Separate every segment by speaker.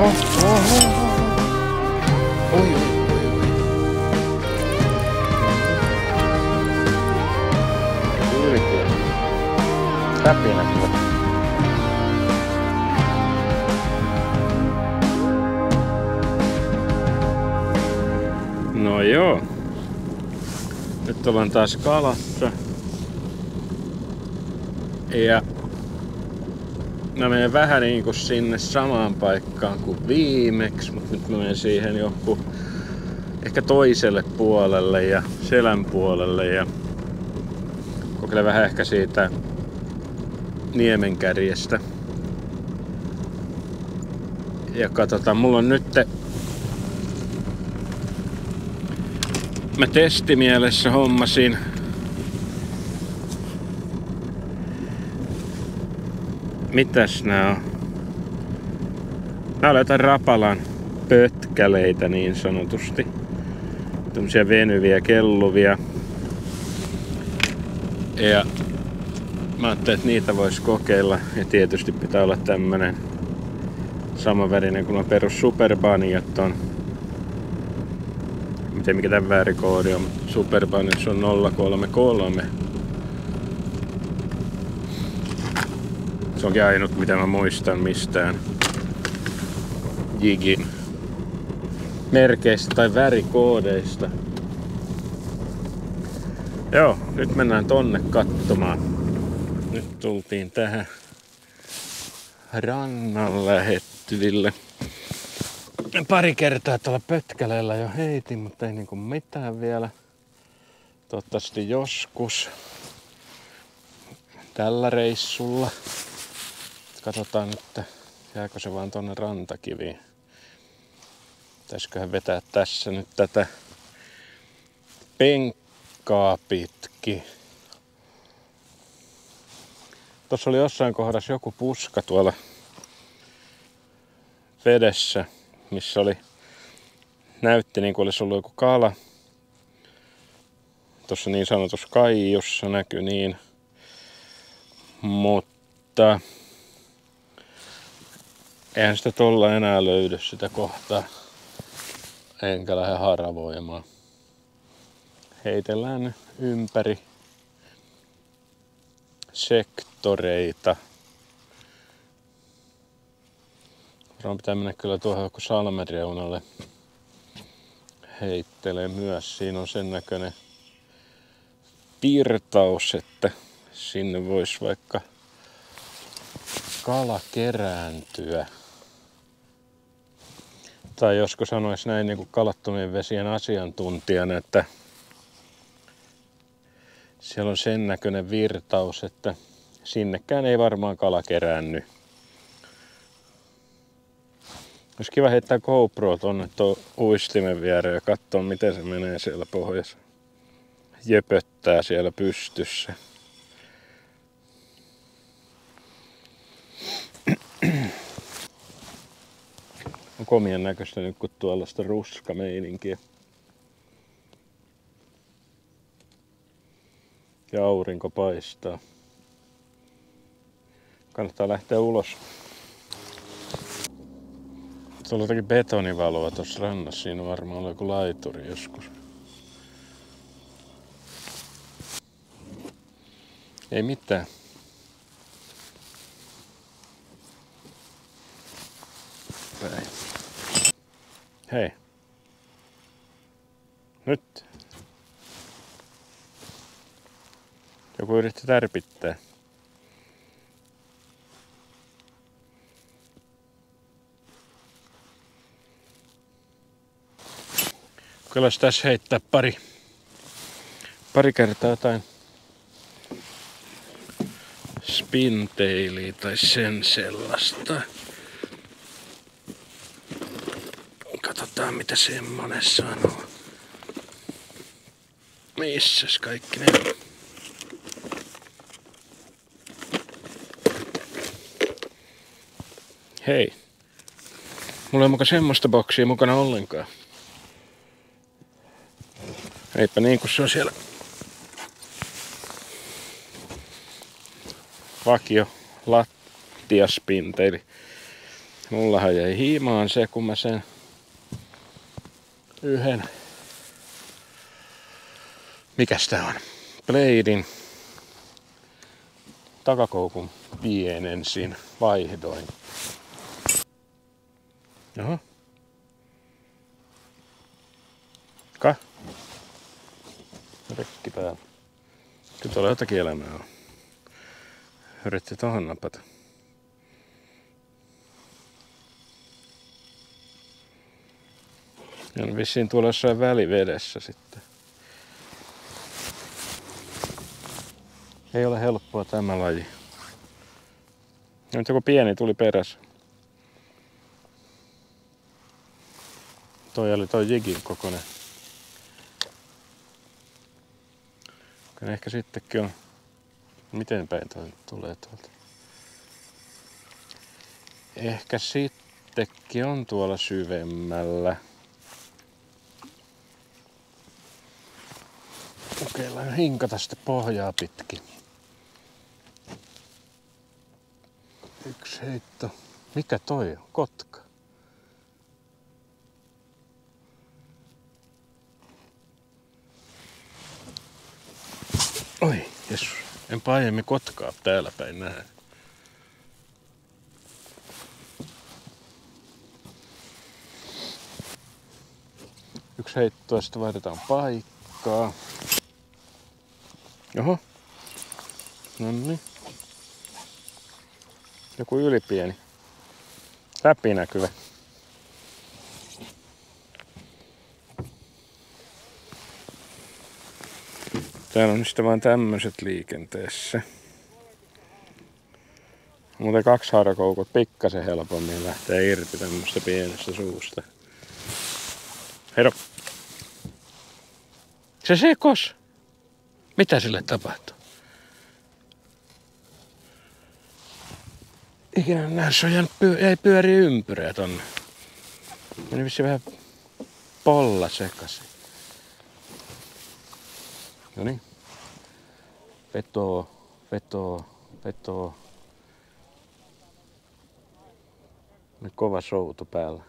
Speaker 1: Oi. Yltiö. Täpinä kyllä. No joo. Nyt ollaan taas kalassa. Ja mä menen vähän niinku sinne samaan paikkaan kuin viimeksi, mutta nyt mä menen siihen joku ehkä toiselle puolelle ja selän puolelle ja kokeilen vähän ehkä siitä niemenkärjestä. Ja katsotaan, mulla on nyt mä testimielessä hommasin mitäs nää on? Nää on jotain Rapalan pötkäleitä niin sanotusti. Tämmösiä venyviä, kelluvia. Ja mä ajattelin, että niitä vois kokeilla. Ja tietysti pitää olla tämmönen samanvärinen kuin on perus Superbaniat on. Miten mikä tän väärikoodi on, mutta Superbaniat on 033. Se onkin ainut mitä mä muistan mistään Jigin merkeistä tai värikoodeista. Joo, nyt mennään tonne katsomaan. Nyt tultiin tähän rannan lähettyville. Pari kertaa tuolla pötkäleellä jo heitin, mutta ei niinku mitään vielä. Toivottavasti joskus tällä reissulla. Katsotaan nyt, jääkö se vaan tonne rantakiviin. Pitäisiköhän vetää tässä nyt tätä penkkaa pitkin. Tuossa oli jossain kohdassa joku puska tuolla vedessä, missä näytti niin kuin olisi ollut joku kala. Tuossa niin sanotussa kaiussa näkyi niin. Mutta eihän sitä tolla enää löydy sitä kohtaa. Enkä lähde haravoimaan. Heitellään nyt ympäri sektoreita. Varmaan pitää mennä kyllä tuohon joku salmen reunalle. Heittelee myös. Siinä on sen näköinen virtaus, että sinne voisi vaikka kala kerääntyä. Tai josko sanois näin niin kuin kalattomien vesien asiantuntijana, että siellä on sen näköinen virtaus, että sinnekään ei varmaan kala keräänny. Olisi kiva heittää GoPro tonne tuon uistimen viereen ja katsoa miten se menee siellä pohjassa. Jöpöttää siellä pystyssä. On komien näköistä nyt kun tuollaista ruskameininkiä. Ja aurinko paistaa. Kannattaa lähteä ulos. Tuolla jotakin betonivaloa tuossa rannassa. Siinä on varmaan joku laituri joskus. Ei mitään. Päin. Hei. Nyt. Joku yritti tärpittää. Kyllä tässä heittää pari kertaa jotain spintailia tai sen sellaista. Katsotaan mitä semmonen sanoo. Missäs kaikki ne? Hei. Mulla ei muka semmoista boksia mukana ollenkaan. Eipä niin kun se on siellä vakio lattiaspinta eli Mullahan jäi hiimaan se, kun mä sen yhden, mikäs tää on, Bladein takakoukun pienensin, vaihdoin. Jaha. Rekki päällä. Kyllä tuolla jotakin elämää on. Yritti tohon napata. Ja on vissiin tuolla jossain välivedessä sitten. Ei ole helppoa tämä laji. Nyt joku pieni tuli perässä. Toi oli toi jigin kokoinen. Ehkä sittenkin on. Miten päin toi tulee tuolta? Ehkä sittenkin on tuolla syvemmällä. Kokeillaan hinkata sitten pohjaa pitkin. Yksi heitto. Mikä toi on? Kotka. Oi, jessus. Enpä aiemmin kotkaa täällä päin nähdä. Yksi heitto ja sitten vaihdetaan paikkaa. Oho. Noniin. Joku ylipieni. Läpinäkyvä. Täällä on sitten vaan tämmöiset liikenteessä. Muuten 2 harakoukut pikkasen helpommin lähtee irti tämmöstä pienestä suusta. Heidо! Se sekos! Mitä sille tapahtuu? Ikinä näissä on jäänyt ei pyöri ympyrää tonne. Meni vissiin vähän polla sekaisin. Noniin. Vetoo. Nyt kova soutu päällä.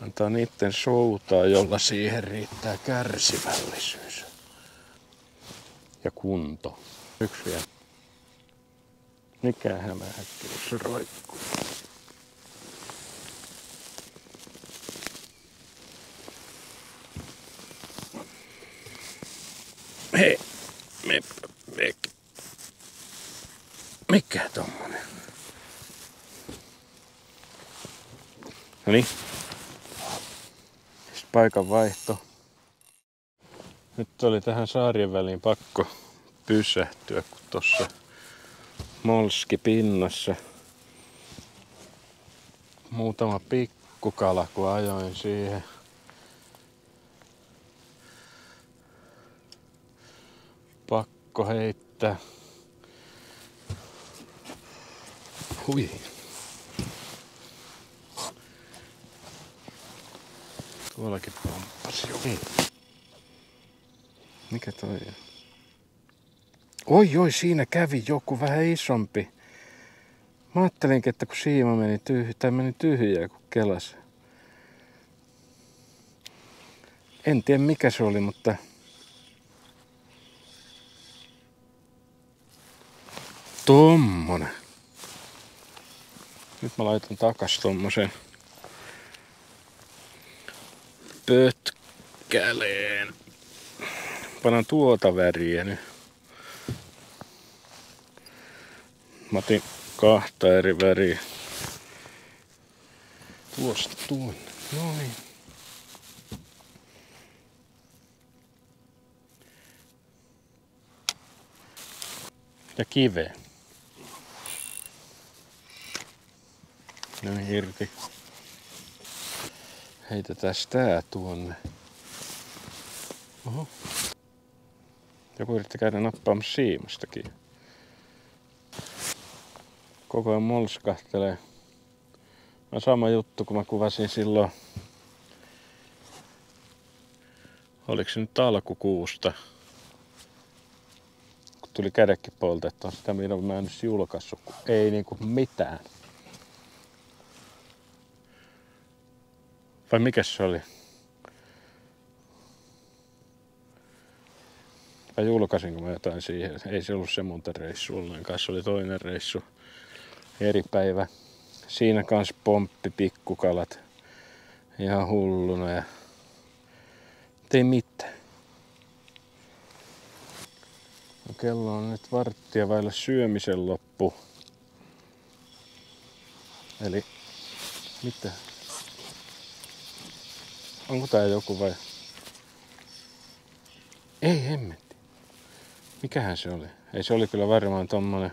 Speaker 1: Antaa niitten soutaa, jolla siihen riittää kärsivällisyys. Ja kunto. Yksi vielä. Mikä hämähäkki, se roikkuu. Hei, mikä tommonen? Noniin. Sitten paikan vaihto. Nyt oli tähän saarien väliin pakko pysähtyä, kun tossa molski pinnassa. Muutama pikkukala, kun ajoin siihen. Pakko heittää. Hui. Tuollakin pomppasi joku. Mikä toi on? Oi, siinä kävi joku vähän isompi. Mä ajattelinkin, että kun siima meni tyhjää, kun kelasi. En tiedä mikä se oli, mutta tommonen. Nyt mä laitan takas tommosen pötkäleen. Panan tuota väriä nyt. Mä otin 2 eri väriä. Tuosta tuonne. Noin. Ja kiveä. Noin irti. Heitetään tää tuonne. Oho. Joku yritti käydä nappaamassa siimastakin. Koko ajan molskahtelee. On sama juttu, kun mä kuvasin silloin Oliko se nyt alkukuusta? Kun tuli kädekin poltettua sitä, milloin mä en nyt julkaissut. Ei niinku mitään. Vai mikäs se oli? Vai julkaisinko mä jotain siihen? Ei se ollut se monta reissu ollenkaan. Se oli toinen reissu. Eri päivä. Siinä kans pomppi pikkukalat. Ihan hulluna ja ei mitään. No, kello on nyt varttia vailla syömisen loppu. Eli mitä? Onko tää joku vai? Ei hemmetti. Mikähän se oli? Ei, se oli kyllä varmaan tommonen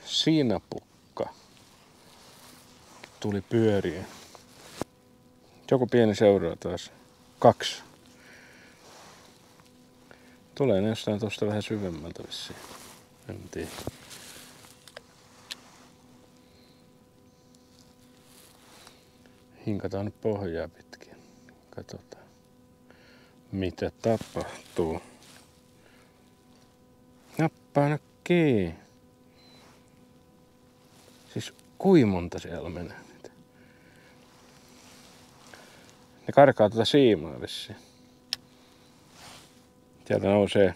Speaker 1: sinapukka. Tuli pyöriä. Joku pieni seuraa taas. 2. Tulee ne jostain tosta vähän syvemmältä vissiin. En tiedä. Hinkataan nyt pohjaa pitkin. Katsotaan. Mitä tapahtuu. Nappaa nyt kiinni. Siis kuinka monta siellä menee niitä? Ne karkaa tuota siimaa vissiin. Sieltä nousee.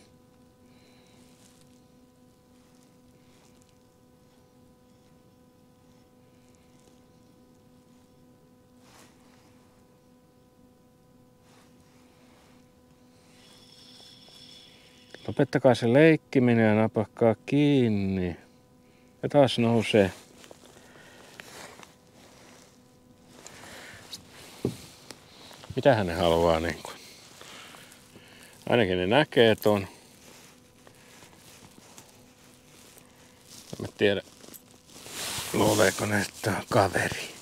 Speaker 1: Lopettakaa se leikkiminen ja napakkaa kiinni. Ja taas nousee. Mitähän ne haluaa niinku? Ainakin ne näkee ton. En tiedä, luuleeko ne, että on kaveri.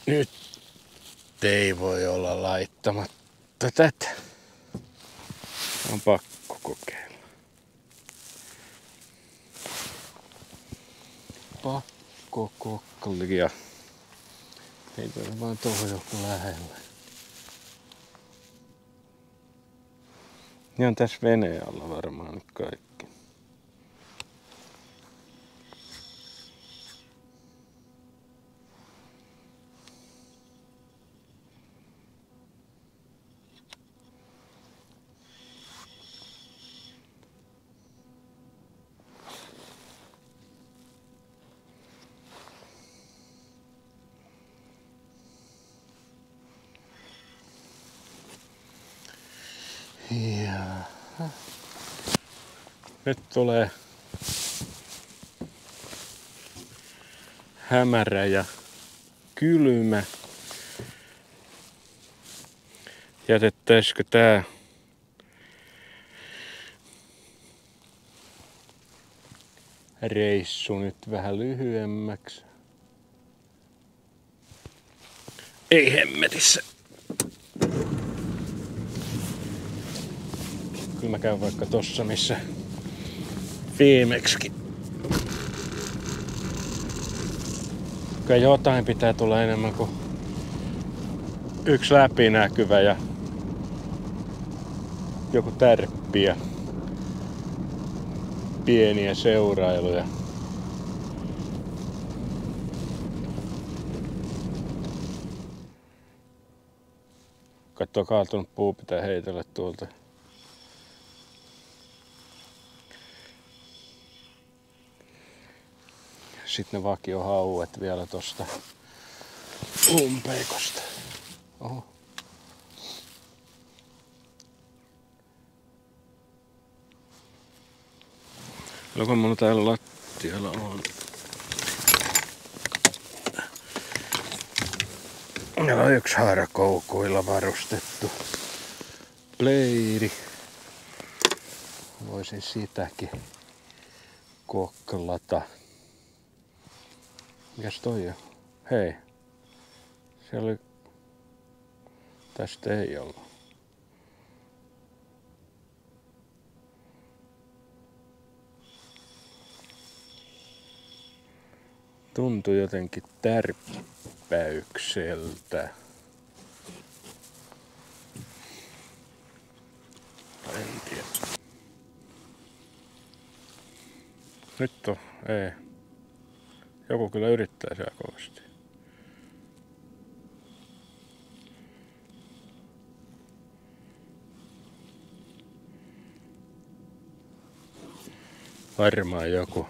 Speaker 1: Nyt ei voi olla laittamatta tätä. On pakko kokeilla. Pakko koklia. Ei toi vaan tuohon joku lähellä. Ne on tässä veneen alla varmaan nyt kaikki. Jaha. Nyt tulee hämärä ja kylmä. Jätettäisikö tää reissu nyt vähän lyhyemmäksi? Ei hemmetissä. Kyllä mä käyn vaikka tossa, missä viimeksikin. Kyllä jotain pitää tulla enemmän kuin yksi läpinäkyvä ja joku tärppi ja pieniä seurailuja. Katso, kaatunut puu pitää heitellä tuolta. Sitten ne vakiohauet vielä tosta umpeikosta. Oho. Joko mulla täällä lattialla on? Meillä on yksi haarakoukuilla varustettu pleiri. Voisin sitäkin koklata. Mikäs toi on? Hei. Siellä oli... Tästä ei ollut. Tuntui jotenkin tärppäykseltä. en tiedä. Nyt on, ei. Joku kyllä yrittää siellä kovasti. Varmaan joku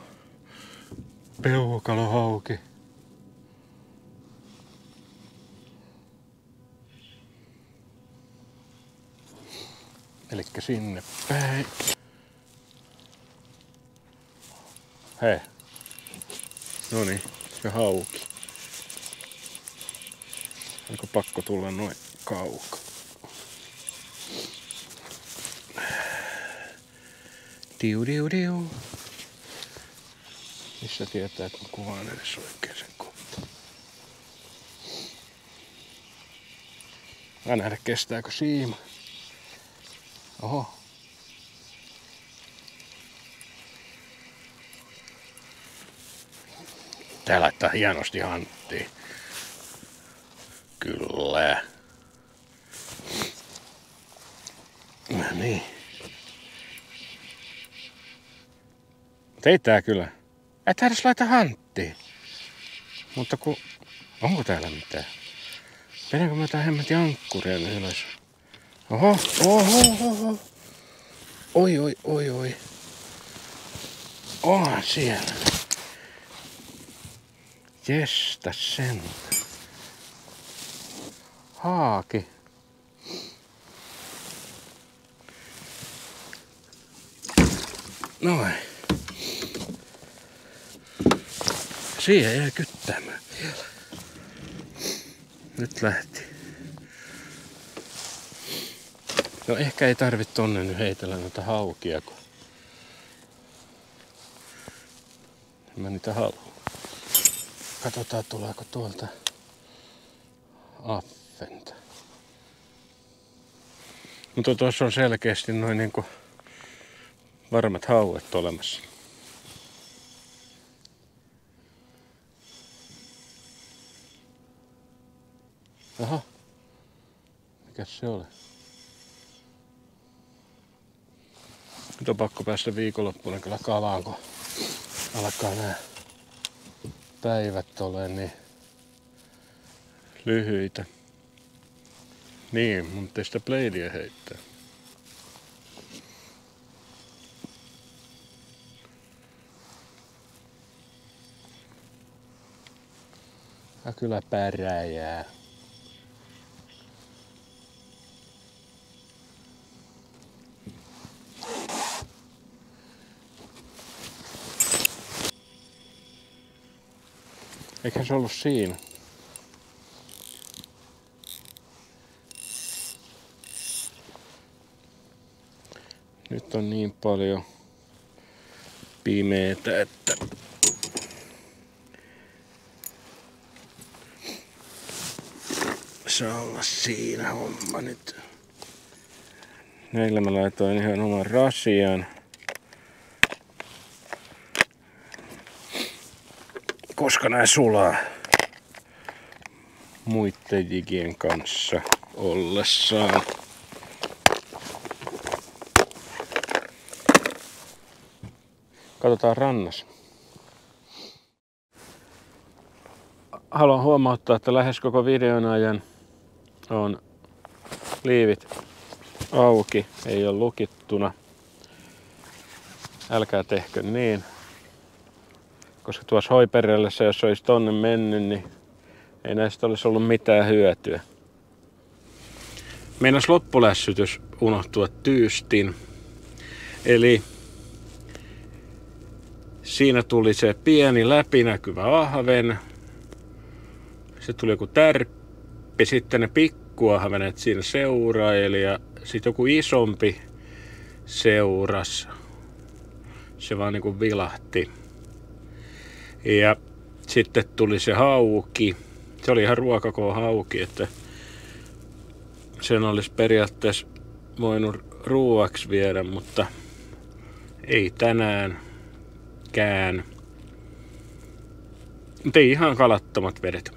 Speaker 1: peukalohauki. Elikkä sinne päin. Hei. Noniin, se hauki. Onko pakko tulla noin kaukaa? Diu. Missä tietää, että mä kuvaan edes oikein sen kohtaan. Mä nähdä kestääkö siima. Oho. Tää laittaa hienosti hanttiin. Kyllä. No niin. Ei tää kyllä. Et edes laita hanttiin. Mutta onko täällä mitään? Vedänkö mä jotain hemmetin ankkuria nyt ylös? Oho. Oi. Onhan siellä. Jestä sen. Haaki. Noin. Siihen jäi kyttäämään vielä. Nyt lähti. No ehkä ei tarvitse tonne nyt heitellä noita haukia, kun mä niitä haluan. Katsotaan tuleeko tuolta affenta. Mutta tuossa on selkeästi noin niinku varmat hauet olemassa. Aha. Mikäs se oli? Nyt on pakko päästä viikonloppuna kyllä kalaan, kun alkaa nää päivät ole niin lyhyitä. Niin, mun ei sitä bladeia heittää. Ja kyllä pärjää. Eikä se ollut siinä. Nyt on niin paljon pimeetä, että saa olla siinä homma nyt. Näillä mä laitoin ihan oman rasian. Koska nää sulaa muitten jigien kanssa ollessaan. Katsotaan rannassa. Haluan huomauttaa, että lähes koko videon ajan on liivit auki, ei ole lukittuna. Älkää tehkö niin. Koska tuossa Hoiperellessä, jos olisi tonne mennyt, niin ei näistä olisi ollut mitään hyötyä. Meinas loppulässytys unohtua tyystin. Eli siinä tuli se pieni läpinäkyvä ahven. Se tuli joku tärppi, sitten ne pikkuahvenet siinä seuraili ja sitten joku isompi seuras. Se vaan niinku vilahti. Ja sitten tuli se hauki. Se oli ihan ruokakoon hauki, että sen olisi periaatteessa voinut ruuaksi viedä, mutta ei tänäänkään. Mutta ei ihan kalattomat vedet.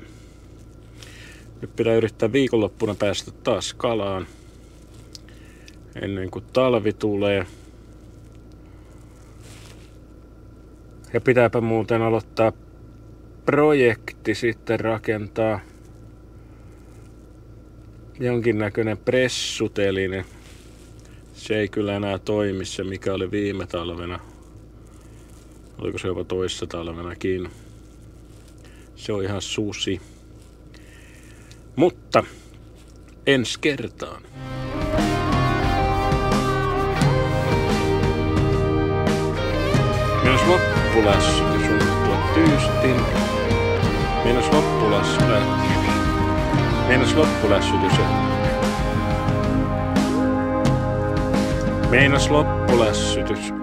Speaker 1: Nyt pitää yrittää viikonloppuna päästä taas kalaan. ennen kuin talvi tulee. Ja pitääpä muuten aloittaa projekti sitten rakentaa jonkinnäköinen pressuteline. Se ei kyllä enää toimi se, mikä oli viime talvena. Oliko se jopa toissa talvenakin. Se on ihan susi. Mutta ensi kertaan. Meinas loppulässytys unohtua tyystin. Meinas loppulässytys